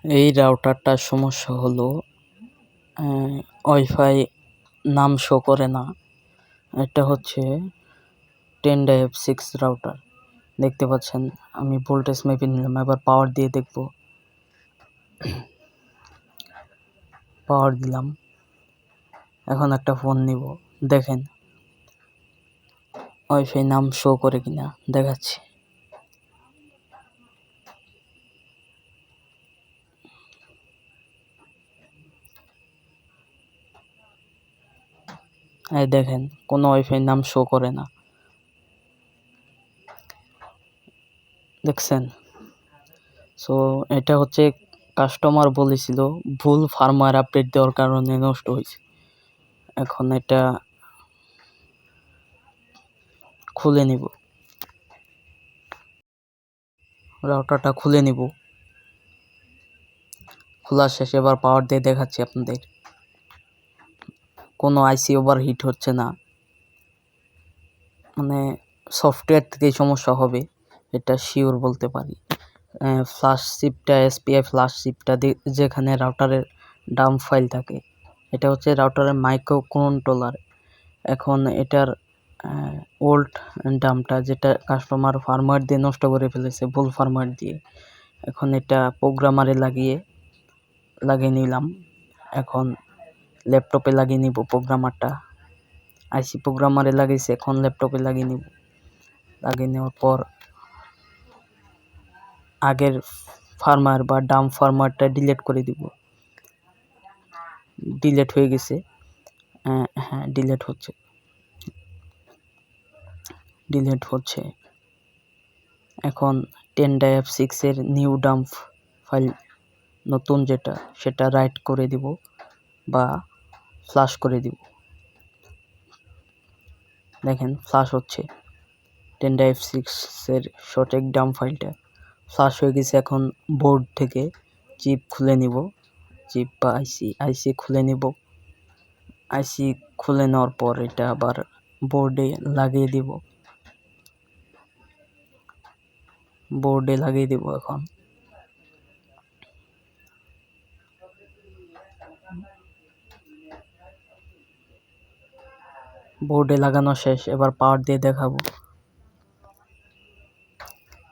এই রাউটারটার সমস্যা হলো ওয়াইফাই নাম শো করে না। এটা হচ্ছে 10.6 রাউটার। দেখতে পাচ্ছেন আমি ভোল্টেজ মেপে নিলাম, এবার পাওয়ার দিয়ে দেখব। পাওয়ার দিলাম, এখন একটা ফোন নিব, দেখেন ওয়াইফাই নাম শো করে কিনা দেখাচ্ছি। এই দেখেন কোনো ওয়াইফাই নাম শো করে না, দেখছেন? সো এটা হচ্ছে কাস্টমার বলেছিল ভুল ফার্মওয়্যার আপডেট দেওয়ার কারণে নষ্ট হয়েছে। এখন এটা খুলে নিব, রাউটারটা খুলে নিব। খোলা শেষ, এবার পাওয়ার দিয়ে দেখাচ্ছি আপনাদের। কোনো আইসি ওভারহিট হচ্ছে না, মানে সফটওয়্যার থেকেই সমস্যা হবে, এটা শিওর বলতে পারি। ফ্ল্যাশ চিপটা, এসপিআই ফ্ল্যাশ চিপটা যেখানে রাউটারের ডাম্প ফাইল থাকে, এটা হচ্ছে রাউটারের মাইক্রো কন্ট্রোলার। এখন এটার ওল্ড ডাম্পটা, যেটা কাস্টমার ফার্মওয়্যার দিয়ে নষ্ট করে ফেলেছে, ভুল ফার্মওয়্যার দিয়ে, এখন এটা প্রোগ্রামারে লাগিয়ে নিলাম। এখন ল্যাপটপে লাগিয়ে নিব প্রোগ্রামারটা। আইসি প্রোগ্রামারে লাগিয়েছি, এখন ল্যাপটপে লাগিয়ে নিব। লাগিয়ে নেওয়ার পর আগের ফার্মওয়্যার বা ডাম্প ফার্মওয়্যারটা ডিলিট করে দিব। ডিলিট হয়ে গেছে, হ্যাঁ ডিলিট হচ্ছে। এখন 10.6 এর নিউ ডাম্প ফাইল, নতুন যেটা, সেটা রাইট করে দিব বা ফ্লাশ করে দিব। দেখেন ফ্লাশ হচ্ছে, 10.6 এর সঠিক ডাম্প ফাইলটা ফ্লাশ হয়ে গেছে। এখন বোর্ড থেকে চিপ খুলে নিব, চিপ বা আইসি খুলে নিব। আইসি খুলে নেওয়ার পর এটা আবার বোর্ডে লাগিয়ে দিব। এখন বোর্ডে লাগানো শেষ, এবার পাওয়ার দিয়ে দেখাবো।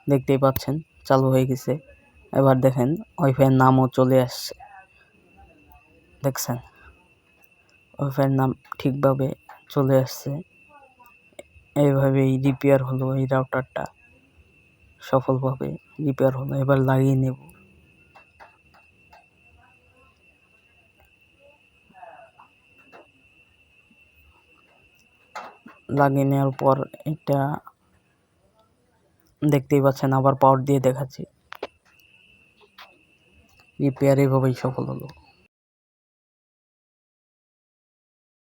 দেখতেই পাচ্ছেন চালু হয়ে গেছে। এবার দেখেন ওয়াইফাইয়ের নামও চলে আসছে, দেখছেন? ওয়াইফাইয়ের নাম ঠিকভাবে চলে আসছে। এইভাবেই রিপেয়ার হলো, এই রাউটারটা সফলভাবে রিপেয়ার হলো। এবার লাগিয়ে নেব। লাগিয়ে নেওয়ার পর এটা দেখতেই পাচ্ছেন, আবার পাওয়ার দিয়ে দেখাচ্ছি। রিপেয়ার এভাবেই সফল হলো।